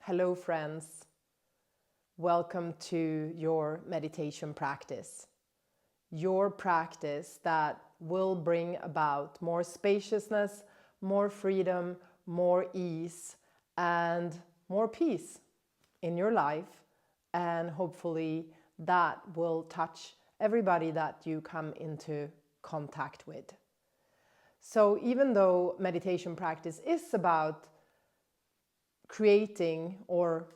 Hello friends, welcome to your meditation practice. Your practice that will bring about more spaciousness, more freedom, more ease, and more peace in your life. And hopefully that will touch everybody that you come into contact with. So even though meditation practice is about creating or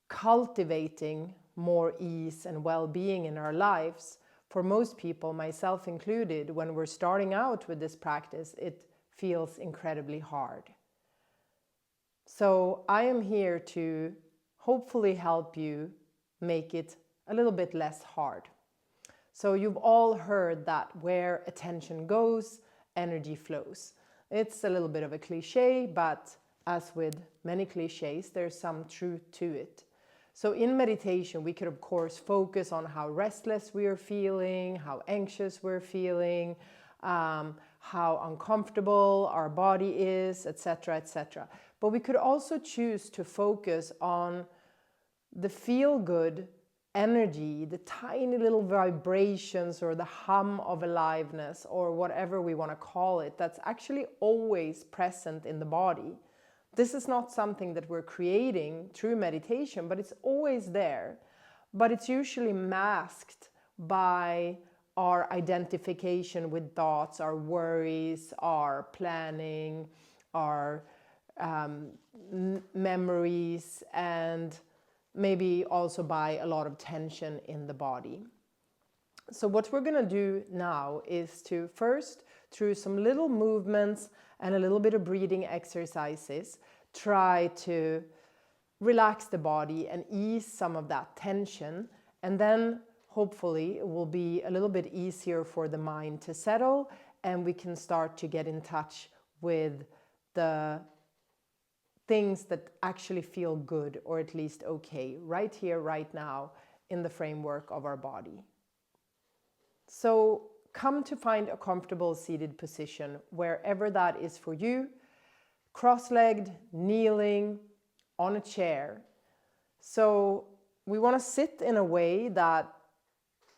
cultivating more ease and well-being in our lives, for most people, myself included, when we're starting out with this practice, it feels incredibly hard. So I am here to hopefully help you make it a little bit less hard. So you've all heard that where attention goes, energy flows. It's a little bit of a cliche, but as with many cliches, there's some truth to it. So in meditation, we could of course focus on how restless we are feeling, how anxious we're feeling, how uncomfortable our body is, etc., etc. But we could also choose to focus on the feel-good energy, the tiny little vibrations or the hum of aliveness or whatever we want to call it, that's actually always present in the body. This is not something that we're creating through meditation, but it's always there. But it's usually masked by our identification with thoughts, our worries, our planning, our memories, and maybe also by a lot of tension in the body. So what we're going to do now is to first, through some little movements and a little bit of breathing exercises, try to relax the body and ease some of that tension. And then hopefully it will be a little bit easier for the mind to settle, and we can start to get in touch with the things that actually feel good, or at least okay, right here, right now, in the framework of our body. So come to find a comfortable seated position, wherever that is for you, cross-legged, kneeling, on a chair. So we want to sit in a way that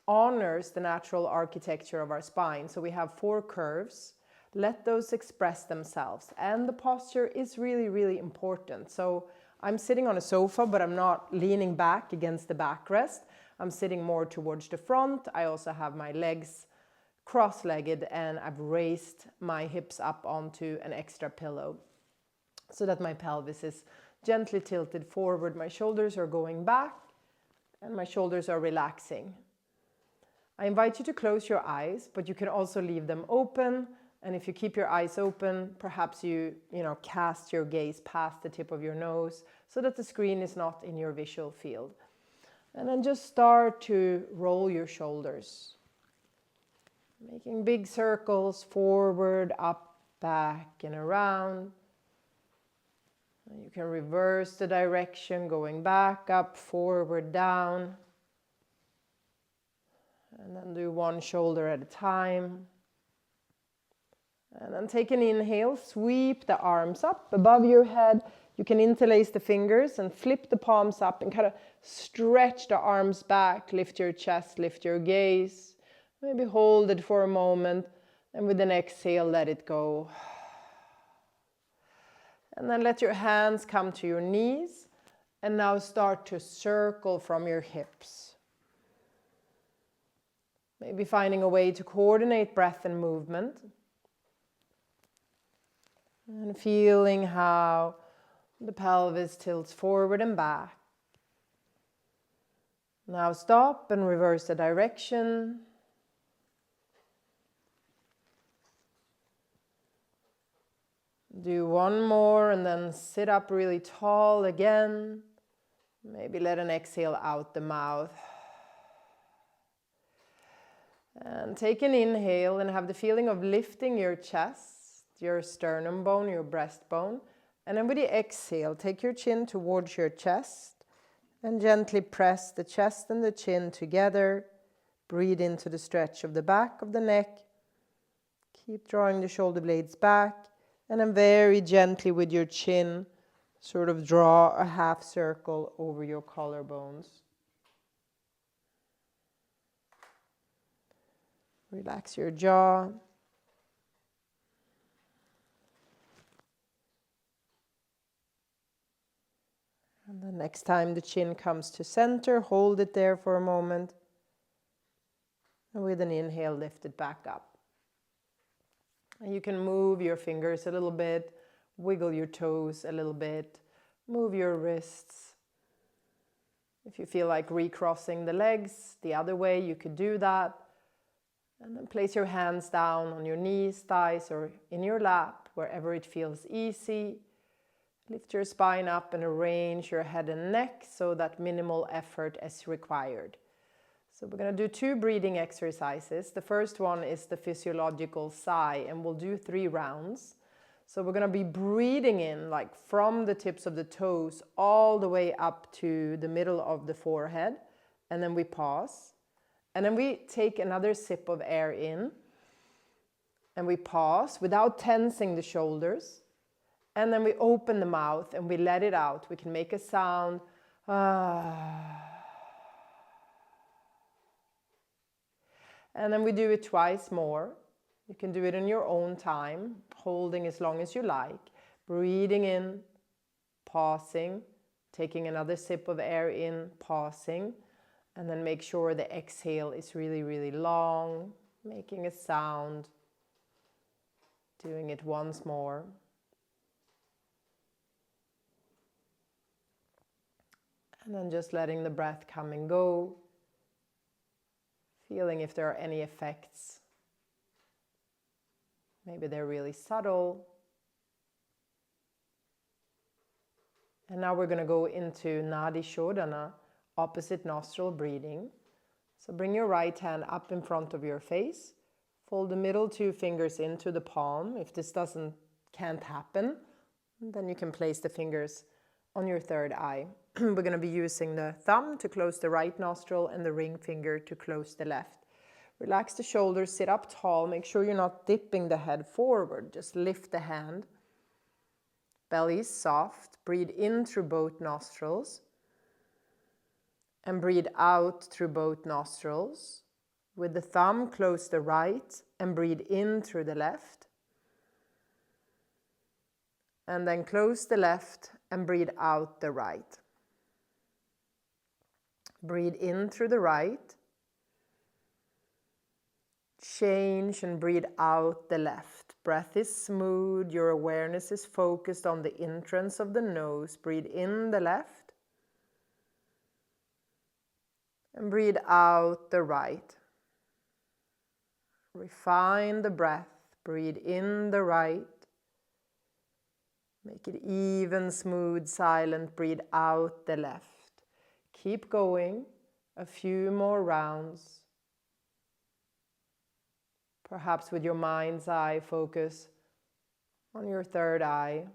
honors the natural architecture of our spine. So we have 4 curves. Let those express themselves. And the posture is really, really important. So I'm sitting on a sofa, but I'm not leaning back against the backrest. I'm sitting more towards the front. I also have my legs cross-legged, and I've raised my hips up onto an extra pillow so that my pelvis is gently tilted forward. My shoulders are going back and my shoulders are relaxing. I invite you to close your eyes, but you can also leave them open. And if you keep your eyes open, perhaps you cast your gaze past the tip of your nose so that the screen is not in your visual field. And then just start to roll your shoulders, making big circles forward, up, back, and around. And you can reverse the direction, going back, up, forward, down. And then do one shoulder at a time. And then take an inhale, sweep the arms up above your head. You can interlace the fingers and flip the palms up and kind of stretch the arms back. Lift your chest, lift your gaze. Maybe hold it for a moment, and with an exhale, let it go. And then let your hands come to your knees, and now start to circle from your hips. Maybe finding a way to coordinate breath and movement. And feeling how the pelvis tilts forward and back. Now stop and reverse the direction. Do one more and then sit up really tall again. Maybe let an exhale out the mouth. And take an inhale and have the feeling of lifting your chest, your sternum bone, your breastbone. And then with the exhale, take your chin towards your chest and gently press the chest and the chin together. Breathe into the stretch of the back of the neck. Keep drawing the shoulder blades back. And then very gently with your chin, Sort of draw a half circle over your collarbones. Relax your jaw. And the next time the chin comes to center, hold it there for a moment. And with an inhale, lift it back up. And you can move your fingers a little bit, wiggle your toes a little bit, move your wrists. If you feel like recrossing the legs the other way, you could do that. And then place your hands down on your knees, thighs, or in your lap, wherever it feels easy. Lift your spine up and arrange your head and neck so that minimal effort is required. So we're going to do 2 breathing exercises. The first one is the physiological sigh, and we'll do 3 rounds. So we're going to be breathing in like from the tips of the toes all the way up to the middle of the forehead. And then we pause. And then we take another sip of air in. And we pause without tensing the shoulders. And then we open the mouth and we let it out. We can make a sound. And then we do it twice more. You can do it in your own time, holding as long as you like. Breathing in, pausing, taking another sip of air in, pausing. And then make sure the exhale is really, really long, making a sound. Doing it once more. And then just letting the breath come and go. Feeling if there are any effects. Maybe they're really subtle. And now we're going to go into Nadi Shodhana, opposite nostril breathing. So bring your right hand up in front of your face. Fold the middle 2 fingers into the palm. If this can't happen, then you can place the fingers on your third eye. We're going to be using the thumb to close the right nostril and the ring finger to close the left. Relax the shoulders, sit up tall. Make sure you're not dipping the head forward. Just lift the hand. Belly is soft. Breathe in through both nostrils. And breathe out through both nostrils. With the thumb, close the right and breathe in through the left. And then close the left and breathe out the right. Breathe in through the right. Change and breathe out the left. Breath is smooth. Your awareness is focused on the entrance of the nose. Breathe in the left. And breathe out the right. Refine the breath. Breathe in the right. Make it even, smooth, silent. Breathe out the left. Keep going. A few more rounds. Perhaps with your mind's eye, focus on your third eye.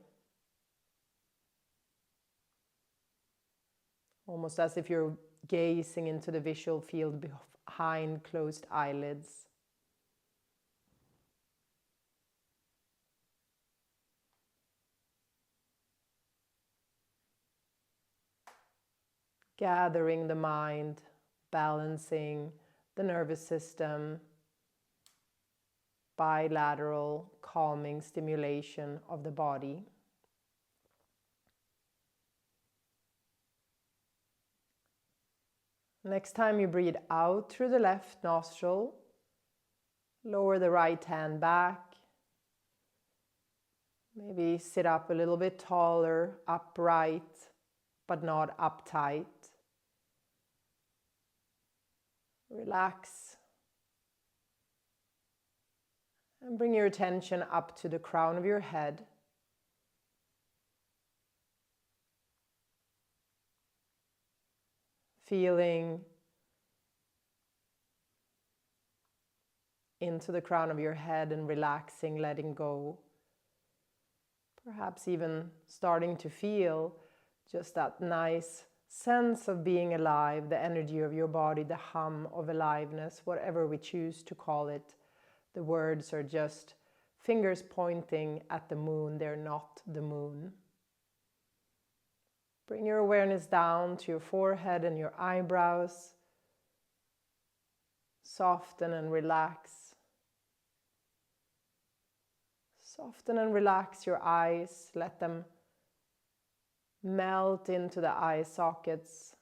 Almost as if you're gazing into the visual field behind closed eyelids. Gathering the mind, balancing the nervous system, bilateral calming stimulation of the body. Next time you breathe out through the left nostril, lower the right hand back. Maybe sit up a little bit taller, upright, but not uptight. Relax. And bring your attention up to the crown of your head. Feeling into the crown of your head and relaxing, letting go. Perhaps even starting to feel just that nice sense of being alive, the energy of your body, the hum of aliveness, whatever we choose to call it. The words are just fingers pointing at the moon, they're not the moon. Bring your awareness down to your forehead and your eyebrows. Soften and relax. Soften and relax your eyes. Let them melt into the eye sockets.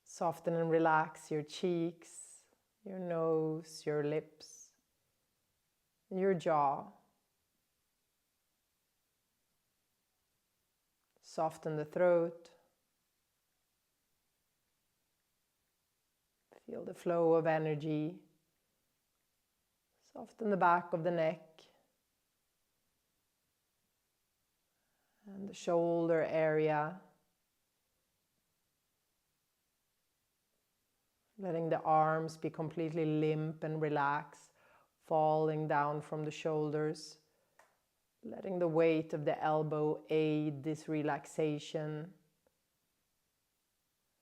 Soften and relax your cheeks, your nose, your lips, your jaw. Soften the throat. Feel the flow of energy. Soften the back of the neck and the shoulder area. Letting the arms be completely limp and relaxed, falling down from the shoulders. Letting the weight of the elbow aid this relaxation.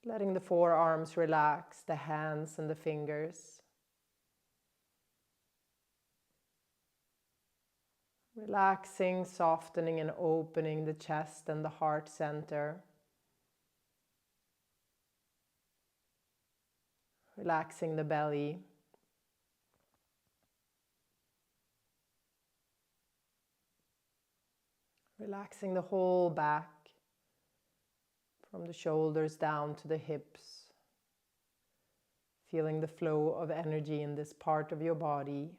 Letting the forearms relax, the hands and the fingers. Relaxing, softening and opening the chest and the heart center. Relaxing the belly. Relaxing the whole back, from the shoulders down to the hips. Feeling the flow of energy in this part of your body.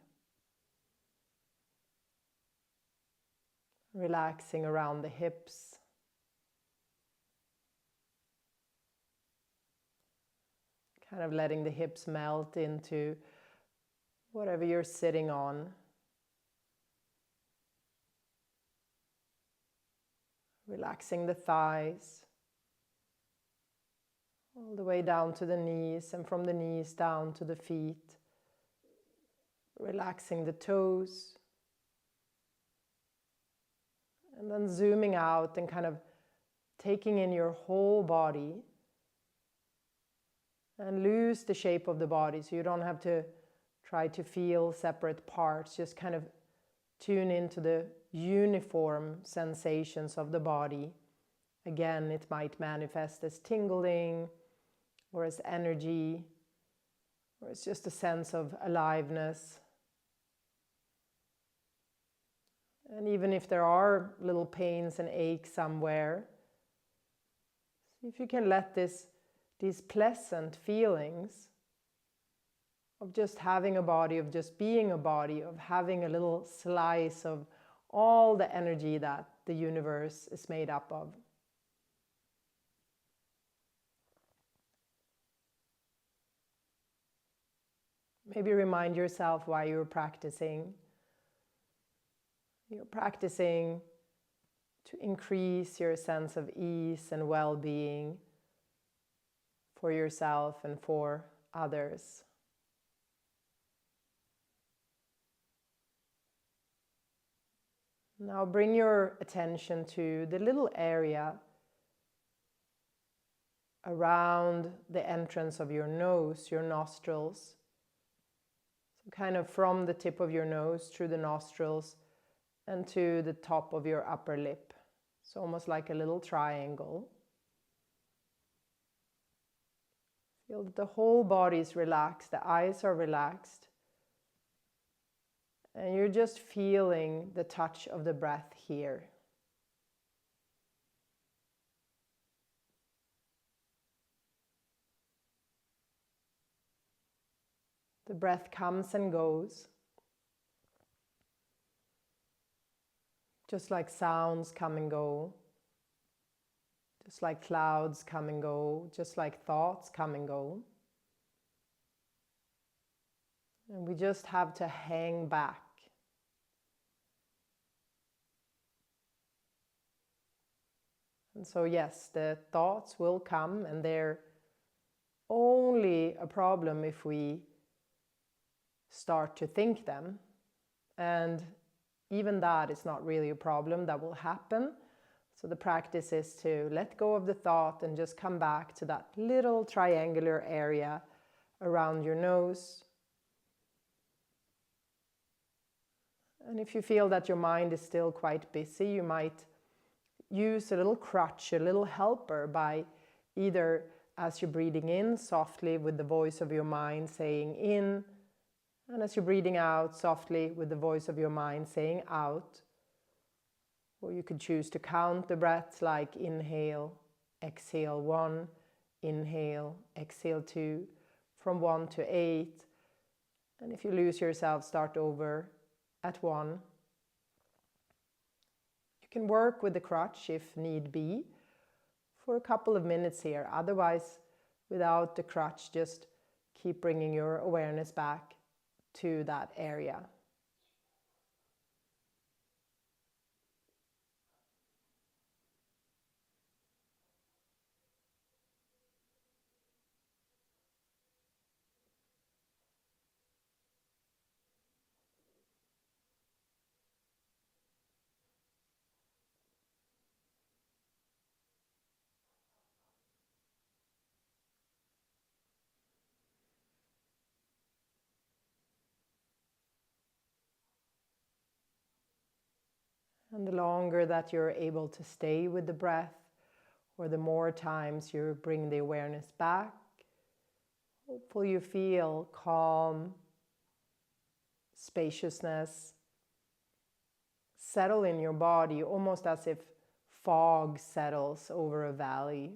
Relaxing around the hips. Kind of letting the hips melt into whatever you're sitting on. Relaxing the thighs. All the way down to the knees, and from the knees down to the feet. Relaxing the toes. And then zooming out and kind of taking in your whole body. And lose the shape of the body, so you don't have to try to feel separate parts. Just kind of tune into the uniform sensations of the body. Again, it might manifest as tingling, or as energy, or it's just a sense of aliveness. And even if there are little pains and aches somewhere, see if you can let these pleasant feelings of just having a body, of just being a body, of having a little slice of all the energy that the universe is made up of. Maybe remind yourself why you're practicing. You're practicing to increase your sense of ease and well-being for yourself and for others. Now bring your attention to the little area around the entrance of your nose, your nostrils. So kind of from the tip of your nose through the nostrils and to the top of your upper lip. It's almost like a little triangle. Feel that the whole body is relaxed, the eyes are relaxed. And you're just feeling the touch of the breath here. The breath comes and goes. Just like sounds come and go. Just like clouds come and go. Just like thoughts come and go. And we just have to hang back. And so yes, the thoughts will come, and they're only a problem if we start to think them. And even that is not really a problem, that will happen. So the practice is to let go of the thought and just come back to that little triangular area around your nose. And if you feel that your mind is still quite busy, you might use a little crutch, a little helper, by either as you're breathing in softly with the voice of your mind saying in, and as you're breathing out softly with the voice of your mind saying out. Or you could choose to count the breaths, like inhale, exhale 1, inhale, exhale 2, from 1 to 8. And if you lose yourself, start over at 1. You can work with the crutch if need be for a couple of minutes here. Otherwise, without the crutch, just keep bringing your awareness back to that area. And the longer that you're able to stay with the breath, or the more times you bring the awareness back, hopefully you feel calm, spaciousness settle in your body, almost as if fog settles over a valley.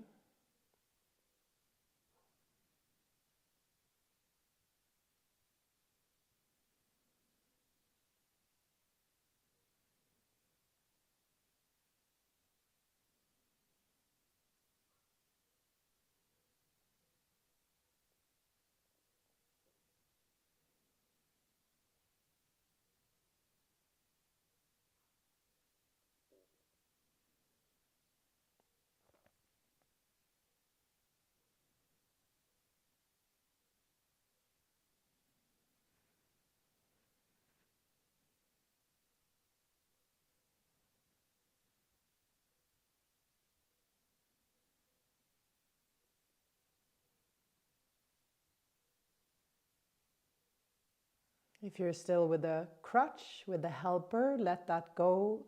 If you're still with the crutch, with the helper, let that go.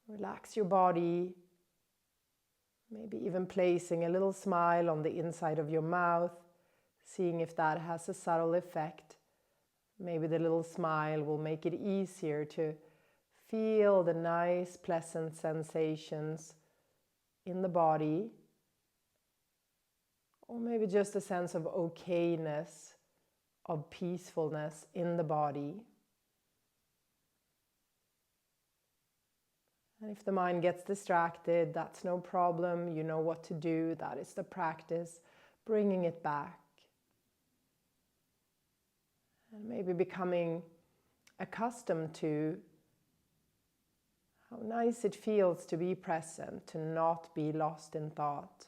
Relax your body, maybe even placing a little smile on the inside of your mouth, seeing if that has a subtle effect. Maybe the little smile will make it easier to feel the nice, pleasant sensations in the body, or maybe just a sense of okayness, of peacefulness in the body. And if the mind gets distracted, that's no problem. You know what to do. That is the practice, bringing it back. And maybe becoming accustomed to how nice it feels to be present, to not be lost in thought.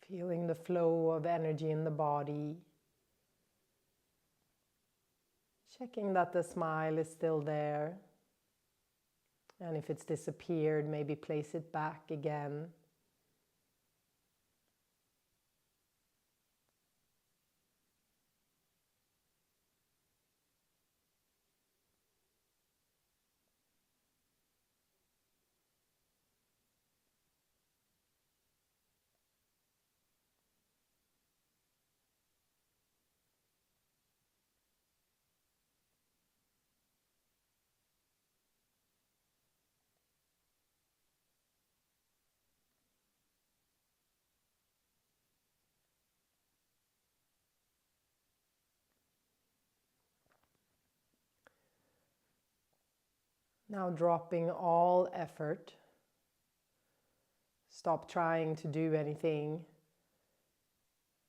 Feeling the flow of energy in the body. Checking that the smile is still there. And if it's disappeared, maybe place it back again. Now dropping all effort. Stop trying to do anything.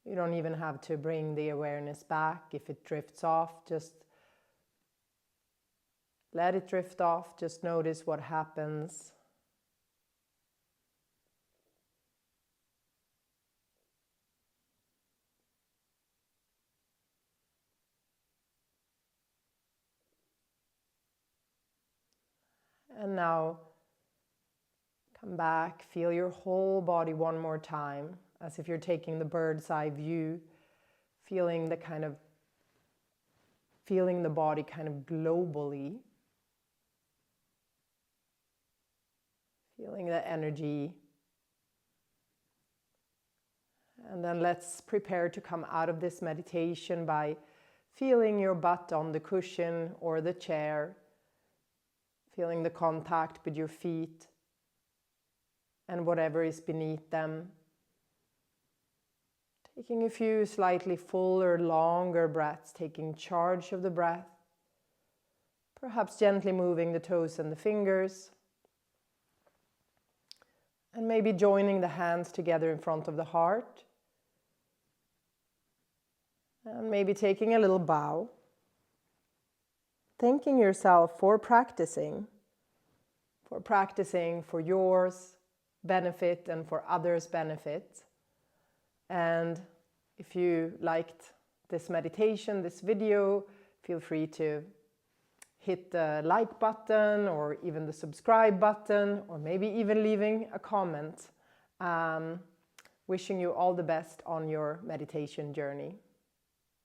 You don't even have to bring the awareness back. If it drifts off, just let it drift off. Just notice what happens. And now come back, feel your whole body one more time, as if you're taking the bird's eye view, feeling the body kind of globally, feeling the energy. And then let's prepare to come out of this meditation by feeling your butt on the cushion or the chair, feeling the contact with your feet and whatever is beneath them. Taking a few slightly fuller, longer breaths, taking charge of the breath, perhaps gently moving the toes and the fingers, and maybe joining the hands together in front of the heart, and maybe taking a little bow. Thanking yourself for practicing for yours benefit and for others' benefit. And if you liked this meditation, this video, feel free to hit the like button or even the subscribe button, or maybe even leaving a comment. Wishing you all the best on your meditation journey.